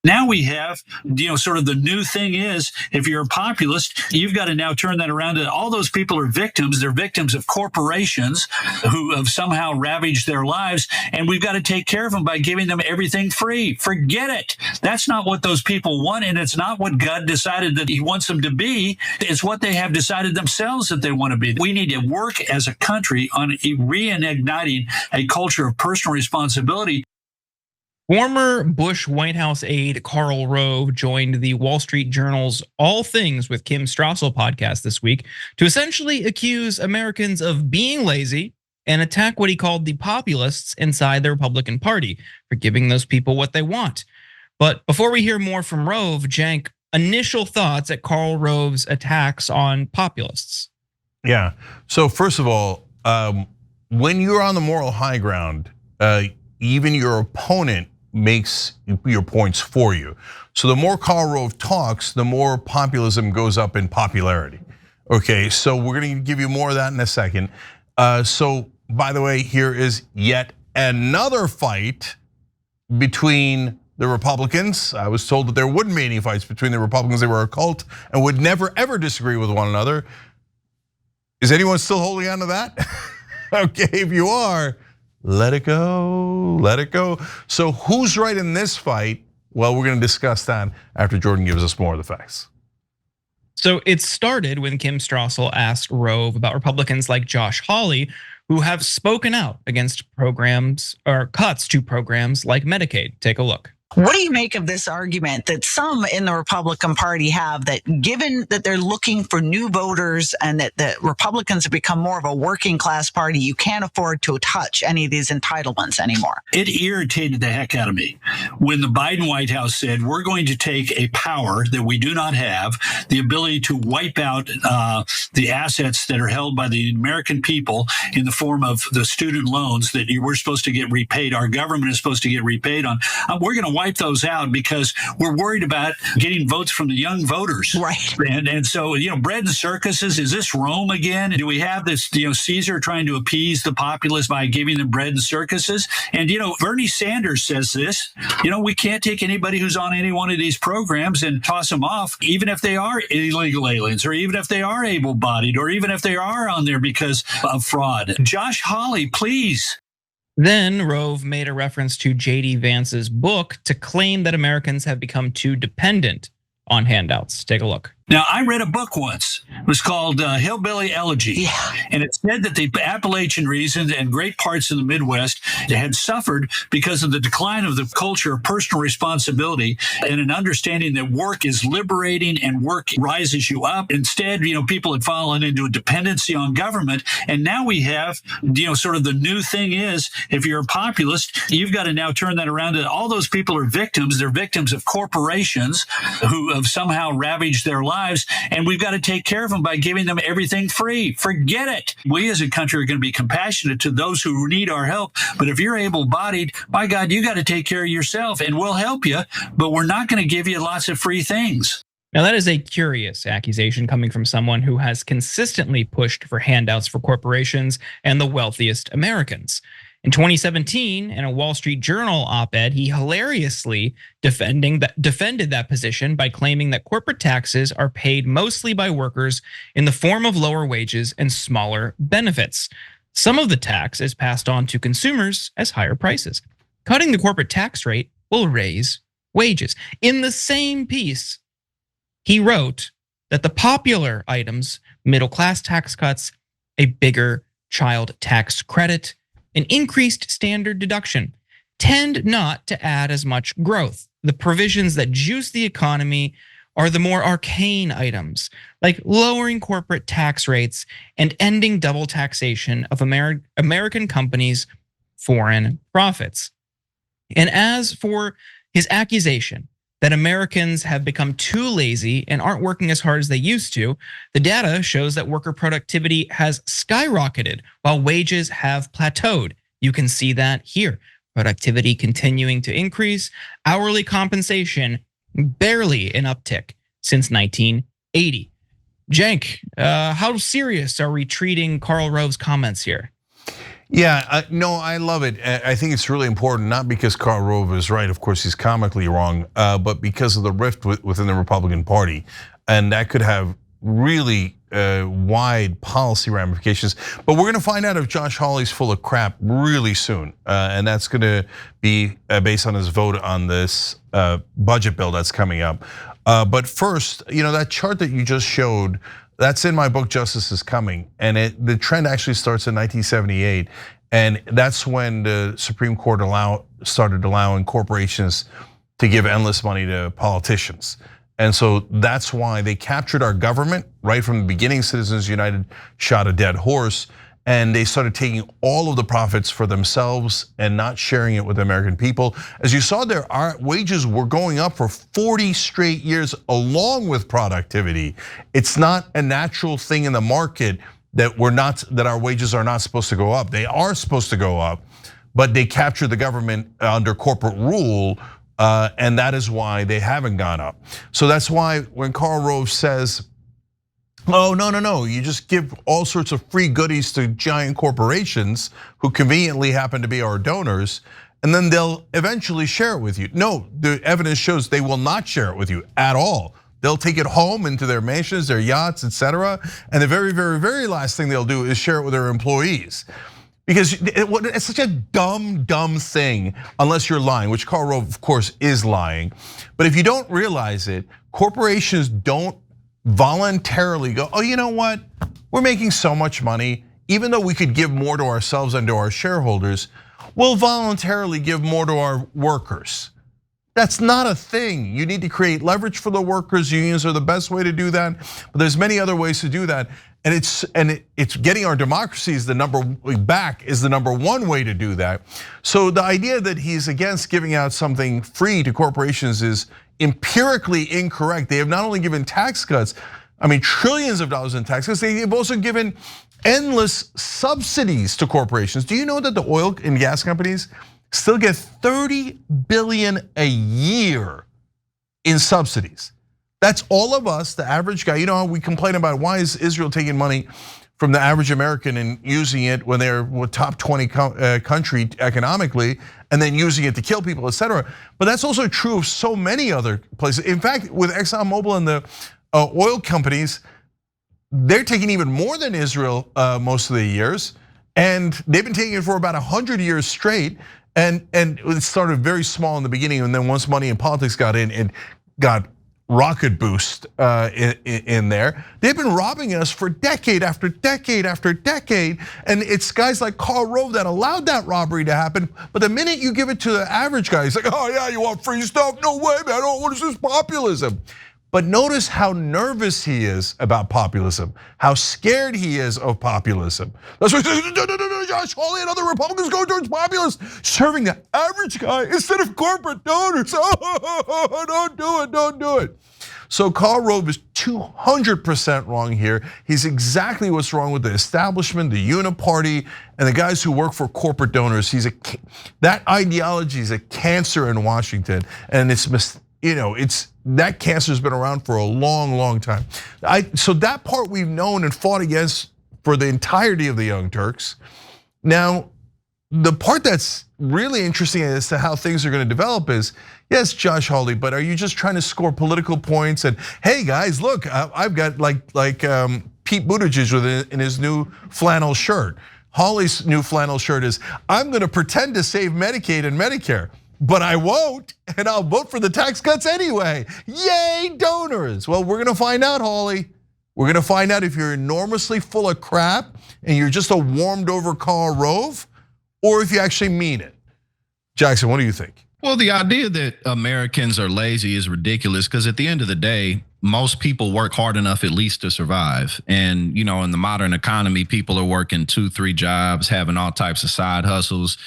Now we have, sort of the new thing is, if you're a populist, you've got to now turn that around. And all those people are victims. They're victims of corporations who have somehow ravaged their lives. And we've got to take care of them by giving them everything free. Forget it. That's not what those people want. And it's not what God decided that he wants them to be. It's what they have decided themselves that they want to be. We need to work as a country on reigniting a culture of personal responsibility. Former Bush White House aide Karl Rove joined the Wall Street Journal's All Things with Kim Strassel podcast this week to essentially accuse Americans of being lazy and attack what he called the populists inside the Republican Party for giving those people what they want. But before we hear more from Rove, Cenk, initial thoughts at Karl Rove's attacks on populists. Yeah, so first of all, when you're on the moral high ground, even your opponent makes your points for you. So the more Karl Rove talks, the more populism goes up in popularity. Okay, so we're gonna give you more of that in a second. So by the way, here is yet another fight between the Republicans. I was told that there wouldn't be any fights between the Republicans. They were a cult and would never ever disagree with one another. Is anyone still holding on to that? Okay, if you are, let it go, let it go. So who's right in this fight? Well, we're gonna discuss that after Jordan gives us more of the facts. So it started when Kim Strassel asked Rove about Republicans like Josh Hawley, who have spoken out against programs or cuts to programs like Medicaid. Take a look. What do you make of this argument that some in the Republican Party have, that given that they're looking for new voters and that the Republicans have become more of a working class party, you can't afford to touch any of these entitlements anymore? It irritated the heck out of me when the Biden White House said, we're going to take a power that we do not have, the ability to wipe out the assets that are held by the American people in the form of the student loans that we're supposed to get repaid, our government is supposed to get repaid on. We're going to wipe those out because we're worried about getting votes from the young voters. Right. And so, bread and circuses, is this Rome again? Do we have this, Caesar trying to appease the populace by giving them bread and circuses? And, Bernie Sanders says this, we can't take anybody who's on any one of these programs and toss them off, even if they are illegal aliens, or even if they are able-bodied, or even if they are on there because of fraud. Josh Hawley, please. Then Rove made a reference to J.D. Vance's book to claim that Americans have become too dependent on handouts. Take a look. Now, I read a book once. It was called Hillbilly Elegy. Yeah. And it said that the Appalachian region and great parts of the Midwest had suffered because of the decline of the culture of personal responsibility and an understanding that work is liberating and work rises you up. Instead, people had fallen into a dependency on government. And now we have, sort of the new thing is, if you're a populist, you've got to now turn that around. And all those people are victims. They're victims of corporations who have somehow ravaged their lives. And we've got to take care of them by giving them everything free. Forget it. We as a country are going to be compassionate to those who need our help. But if you're able-bodied, my God, you got to take care of yourself, and we'll help you, but we're not going to give you lots of free things. Now, that is a curious accusation coming from someone who has consistently pushed for handouts for corporations and the wealthiest Americans. In 2017, in a Wall Street Journal op-ed, he hilariously defended that position by claiming that corporate taxes are paid mostly by workers in the form of lower wages and smaller benefits. Some of the tax is passed on to consumers as higher prices. Cutting the corporate tax rate will raise wages. In the same piece, he wrote that the popular items, middle-class tax cuts, a bigger child tax credit, an increased standard deduction, tend not to add as much growth. The provisions that juice the economy are the more arcane items, like lowering corporate tax rates and ending double taxation of American companies' foreign profits. And as for his accusation that Americans have become too lazy and aren't working as hard as they used to, the data shows that worker productivity has skyrocketed while wages have plateaued. You can see that here. Productivity continuing to increase, hourly compensation barely an uptick since 1980. Cenk, how serious are we treating Karl Rove's comments here? Yeah, no, I love it. I think it's really important, not because Karl Rove is right, of course he's comically wrong, but because of the rift within the Republican Party. And that could have really wide policy ramifications. But we're gonna find out if Josh Hawley's full of crap really soon. And that's gonna be based on his vote on this budget bill that's coming up. But first, that chart that you just showed, that's in my book, Justice is Coming. And the trend actually starts in 1978. And that's when the Supreme Court started allowing corporations to give endless money to politicians. And so that's why they captured our government right from the beginning. Citizens United shot a dead horse, and they started taking all of the profits for themselves and not sharing it with the American people. As you saw there, our wages were going up for 40 straight years along with productivity. It's not a natural thing in the market that our wages are not supposed to go up. They are supposed to go up, but they captured the government under corporate rule. And that is why they haven't gone up. So that's why when Karl Rove says, oh, no, you just give all sorts of free goodies to giant corporations who conveniently happen to be our donors, and then they'll eventually share it with you. No, the evidence shows they will not share it with you at all. They'll take it home into their mansions, their yachts, etc. And the very, very, very last thing they'll do is share it with their employees. Because it's such a dumb thing, unless you're lying, which Karl Rove, of course, is lying. But if you don't realize it, corporations don't voluntarily go, oh, you know what? We're making so much money, even though we could give more to ourselves and to our shareholders, we'll voluntarily give more to our workers. That's not a thing. You need to create leverage for the workers. Unions are the best way to do that, but there's many other ways to do that. And it's getting our democracy is the number one way to do that. So the idea that he's against giving out something free to corporations is empirically incorrect. They have not only given tax cuts, trillions of dollars in tax cuts, they've also given endless subsidies to corporations. Do you know that the oil and gas companies still get $30 billion a year in subsidies? That's all of us, the average guy. You know how we complain about why is Israel taking money from the average American and using it when they're top 20 country economically, and then using it to kill people, etc. But that's also true of so many other places. In fact, with ExxonMobil and the oil companies, they're taking even more than Israel most of the years, and they've been taking it for about 100 years straight. And it started very small in the beginning, and then once money and politics got in, it got rocket boost in there. They've been robbing us for decade after decade after decade, and it's guys like Karl Rove that allowed that robbery to happen. But the minute you give it to the average guy, he's like, oh yeah, you want free stuff? No way, man, what is this populism? But notice how nervous he is about populism, how scared he is of populism. That's why he says, no, Josh Hawley and other Republicans go towards populists, serving the average guy instead of corporate donors. Oh, don't do it. So Karl Rove is 200% wrong here. He's exactly what's wrong with the establishment, the uniparty, and the guys who work for corporate donors. That ideology is a cancer in Washington, and that cancer's been around for a long time. So that part we've known and fought against for the entirety of the Young Turks. Now, the part that's really interesting as to how things are going to develop is, yes, Josh Hawley, but are you just trying to score political points? And hey, guys, look, I've got like Pete Buttigieg in his new flannel shirt. Hawley's new flannel shirt is, I'm going to pretend to save Medicaid and Medicare, but I won't, and I'll vote for the tax cuts anyway. Yay, donors. Well, we're gonna find out, Hawley. We're gonna find out if you're enormously full of crap and you're just a warmed over Karl Rove, or if you actually mean it. Jackson, what do you think? Well, the idea that Americans are lazy is ridiculous, because at the end of the day, most people work hard enough at least to survive. And in the modern economy, people are working 2-3 jobs, having all types of side hustles.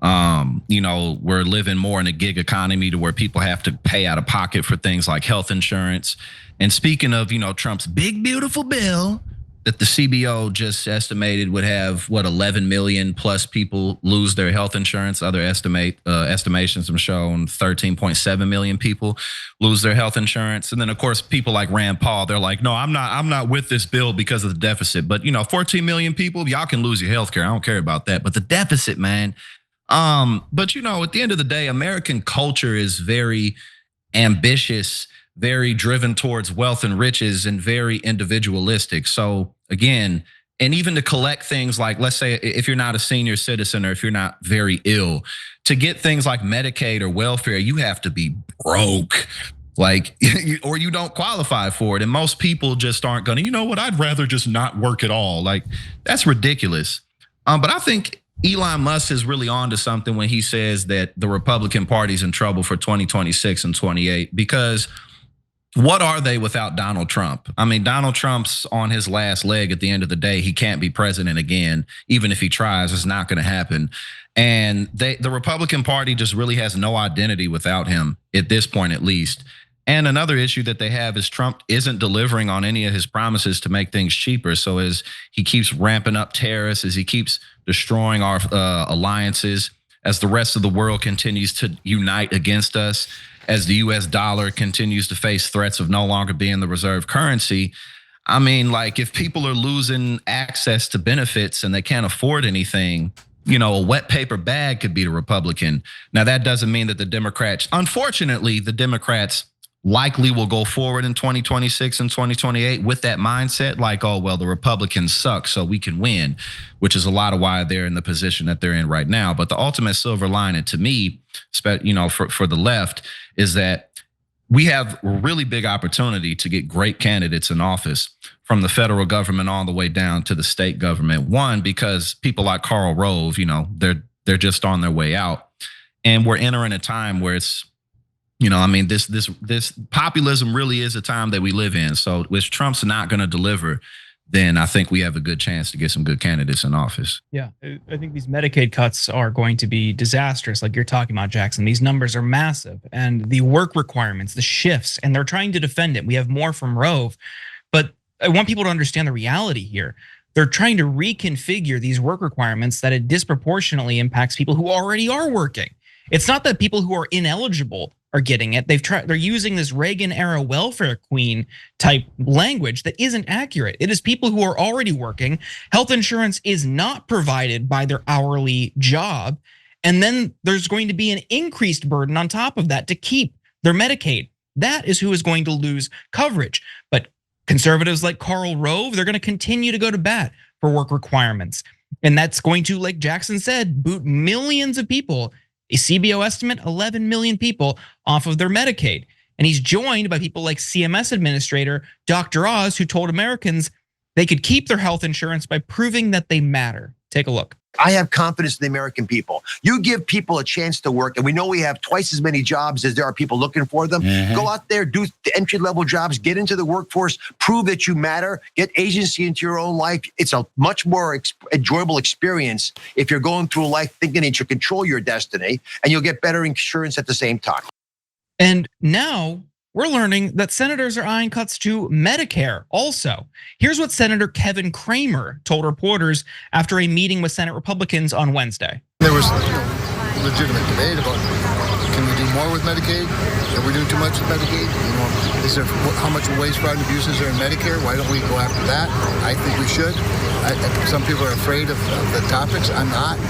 We're living more in a gig economy to where people have to pay out of pocket for things like health insurance. And speaking of, Trump's big, beautiful bill, that the CBO just estimated would have 11 million plus people lose their health insurance. Other estimations have shown 13.7 million people lose their health insurance. And then of course people like Rand Paul, they're like, no, I'm not with this bill because of the deficit. But 14 million people, y'all can lose your health care. I don't care about that. But the deficit, man. But at the end of the day, American culture is very ambitious, very driven towards wealth and riches, and very individualistic. So again, and even to collect things like, let's say if you're not a senior citizen or if you're not very ill, to get things like Medicaid or welfare, you have to be broke, or you don't qualify for it. And most people just aren't gonna, I'd rather just not work at all. Like, that's ridiculous. But I think Elon Musk is really onto something when he says that the Republican Party's in trouble for 2026 and 28, because what are they without Donald Trump? I mean, Donald Trump's on his last leg at the end of the day. He can't be president again. Even if he tries, it's not going to happen. And the Republican Party just really has no identity without him at this point, at least. And another issue that they have is Trump isn't delivering on any of his promises to make things cheaper. So as he keeps ramping up tariffs, as he keeps destroying our alliances, as the rest of the world continues to unite against us, as the US dollar continues to face threats of no longer being the reserve currency. I mean, like, if people are losing access to benefits and they can't afford anything, a wet paper bag could be the Republican. Now, that doesn't mean that the Democrats, unfortunately, the Democrats likely will go forward in 2026 and 2028 with that mindset, like, oh, well, the Republicans suck, so we can win, which is a lot of why they're in the position that they're in right now. But the ultimate silver lining to me, for the left, is that we have a really big opportunity to get great candidates in office, from the federal government all the way down to the state government. One, because people like Karl Rove, they're just on their way out. And we're entering a time where it's, this populism really is a time that we live in. So if Trump's not going to deliver, then I think we have a good chance to get some good candidates in office. Yeah, I think these Medicaid cuts are going to be disastrous, like you're talking about, Jackson. These numbers are massive, and the work requirements, the shifts, and they're trying to defend it. We have more from Rove, but I want people to understand the reality here. They're trying to reconfigure these work requirements that it disproportionately impacts people who already are working. It's not that people who are ineligible are getting it. They're using this Reagan era welfare queen type language that isn't accurate. It is people who are already working. Health insurance is not provided by their hourly job. And then there's going to be an increased burden on top of that to keep their Medicaid. That is who is going to lose coverage. But conservatives like Karl Rove, they're going to continue to go to bat for work requirements. And that's going to, like Jackson said, boot millions of people, a CBO estimate, 11 million people off of their Medicaid. And he's joined by people like CMS Administrator Dr. Oz, who told Americans they could keep their health insurance by proving that they matter. Take a look. I have confidence in the American people. You give people a chance to work, and we know we have twice as many jobs as there are people looking for them. Go out there, do the entry-level jobs, get into the workforce, prove that you matter, get agency into your own life. It's a much more enjoyable experience if you're going through life thinking that you control your destiny, and you'll get better insurance at the same time. And now we're learning that senators are eyeing cuts to Medicare also. Here's what Senator Kevin Cramer told reporters after a meeting with Senate Republicans on Wednesday. There was legitimate debate about, can we do more with Medicaid? Are we doing too much with Medicaid? Is there how much waste, fraud, and abuse is there in Medicare? Why don't we go after that? I think we should. Some people are afraid of the topics. I'm not.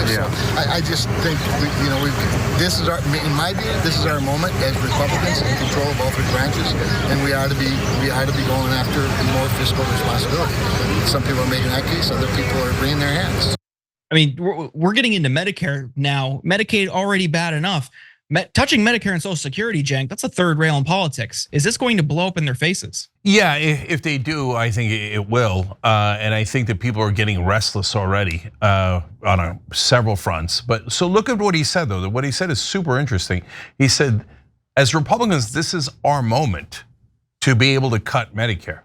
So I just think this is in my view, this is our moment as Republicans in control of all three branches, and we ought to be going after more fiscal responsibility. Some people are making that case. Other people are wringing their hands. I mean, we're getting into Medicare now. Medicaid already bad enough. Touching Medicare and Social Security, Cenk, that's a third rail in politics. Is this going to blow up in their faces? Yeah, if they do, I think it will. And I think that people are getting restless already on several fronts. But so look at what he said, though. What he said is super interesting. He said, as Republicans, this is our moment to be able to cut Medicare.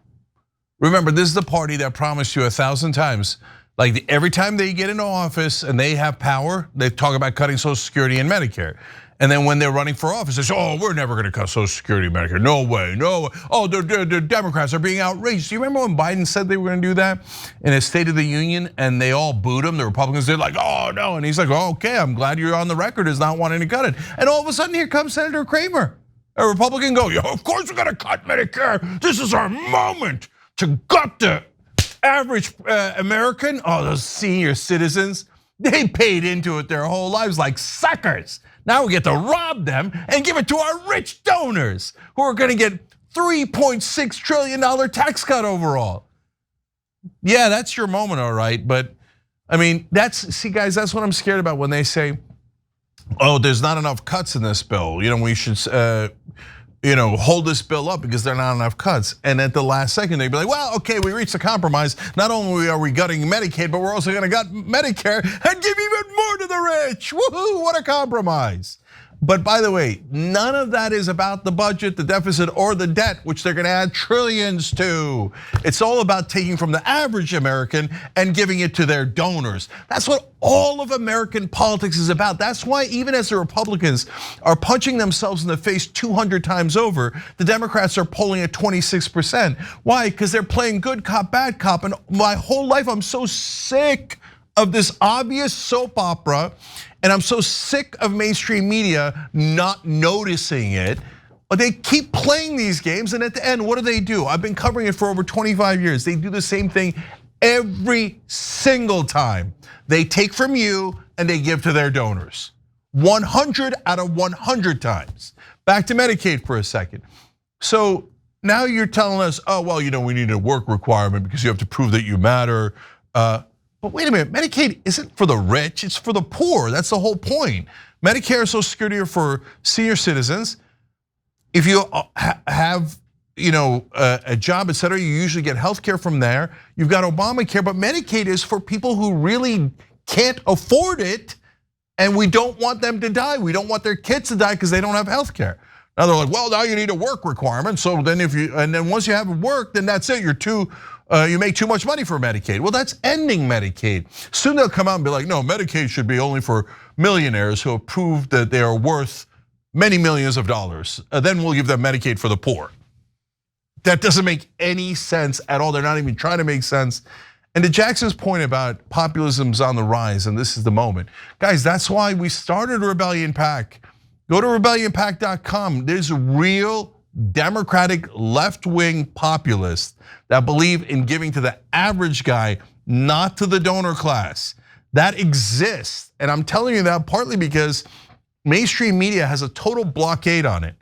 Remember, this is the party that promised you 1,000 times, like every time they get into office and they have power, they talk about cutting Social Security and Medicare. And then when they're running for office, they say, oh, we're never going to cut Social Security, Medicare. No way, no way. Oh, the Democrats are being outrageous. Do you remember when Biden said they were going to do that in a State of the Union and they all booed him? The Republicans, they're like, oh, no. And he's like, oh, okay, I'm glad you're on the record as not wanting to cut it. And all of a sudden, here comes Senator Kramer. A Republican go, yeah, of course we're going to cut Medicare. This is our moment to gut the average American. Oh, those senior citizens, they paid into it their whole lives like suckers. Now we get to rob them and give it to our rich donors who are going to get $3.6 trillion tax cut overall. Yeah, that's your moment, all right. But I mean, see guys, that's what I'm scared about when they say, oh, there's not enough cuts in this bill. We should hold this bill up because there are not enough cuts. And at the last second, they'd be like, well, okay, we reached a compromise. Not only are we gutting Medicaid, but we're also gonna gut Medicare and give even more to the rich. Woohoo, what a compromise. But by the way, none of that is about the budget, the deficit, or the debt, which they're gonna add trillions to. It's all about taking from the average American and giving it to their donors. That's what all of American politics is about. That's why even as the Republicans are punching themselves in the face 200 times over, the Democrats are polling at 26%. Why? Because they're playing good cop, bad cop. And my whole life, I'm so sick of this obvious soap opera. And I'm so sick of mainstream media not noticing it. But they keep playing these games, and at the end, what do? I've been covering it for over 25 years. They do the same thing every single time. They take from you and they give to their donors. 100 out of 100 times. Back to Medicaid for a second. So now you're telling us, oh, well, we need a work requirement because you have to prove that you matter. But wait a minute, Medicaid isn't for the rich, it's for the poor. That's the whole point. Medicare and Social Security are for senior citizens. If you have a job, et cetera, you usually get health care from there. You've got Obamacare, but Medicaid is for people who really can't afford it, and we don't want them to die. We don't want their kids to die because they don't have health care. Now they're like, well, now you need a work requirement. So then and then once you have work, then that's it. You make too much money for Medicaid. Well, that's ending Medicaid. Soon they'll come out and be like, no, Medicaid should be only for millionaires who have proved that they are worth many millions of dollars. Then we'll give them Medicaid for the poor. That doesn't make any sense at all. They're not even trying to make sense. And to Jackson's point about populism's on the rise, and this is the moment. Guys, that's why we started Rebellion PAC. Go to rebellionpac.com. There's real Democratic left-wing populists that believe in giving to the average guy, not to the donor class. That exists, and I'm telling you that partly because mainstream media has a total blockade on it.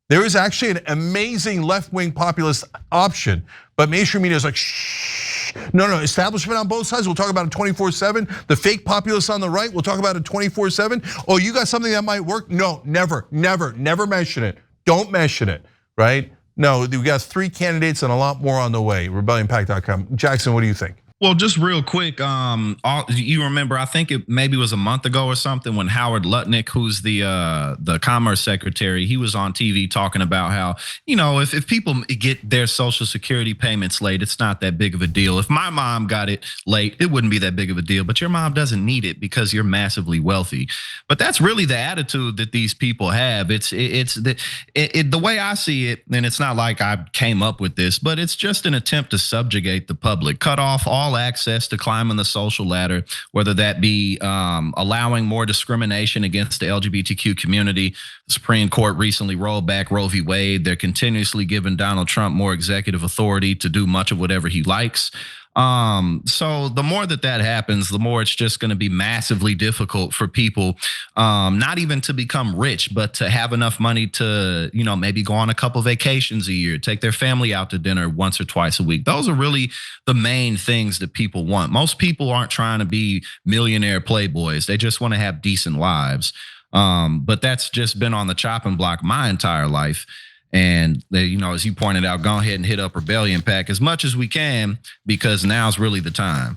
There is actually an amazing left-wing populist option, but mainstream media is like, shh. No, establishment on both sides, we'll talk about it 24/7. The fake populists on the right, we'll talk about it 24/7. Oh, you got something that might work? No, never mention it. Don't mention it, right? No, we got 3 candidates and a lot more on the way. Rebellionpac.com. Jackson, what do you think? Well, just real quick, you remember, I think it maybe was a month ago or something when Howard Lutnick, who's the Commerce Secretary, he was on TV talking about how, if people get their Social Security payments late, it's not that big of a deal. If my mom got it late, it wouldn't be that big of a deal, but your mom doesn't need it because you're massively wealthy. But that's really the attitude that these people have. It's the way I see it, and it's not like I came up with this, but it's just an attempt to subjugate the public, cut off all access to climbing the social ladder, whether that be allowing more discrimination against the LGBTQ community. The Supreme Court recently rolled back Roe v. Wade. They're continuously giving Donald Trump more executive authority to do much of whatever he likes. So the more that happens, the more it's just going to be massively difficult for people, not even to become rich, but to have enough money to, maybe go on a couple vacations a year, take their family out to dinner once or twice a week. Those are really the main things that people want. Most people aren't trying to be millionaire playboys. They just want to have decent lives. But that's just been on the chopping block my entire life. And as you pointed out, go ahead and hit up Rebellion PAC as much as we can, because now's really the time.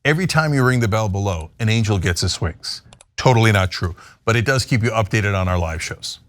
Every time you ring the bell below, an angel gets his wings. Totally not true, but it does keep you updated on our live shows.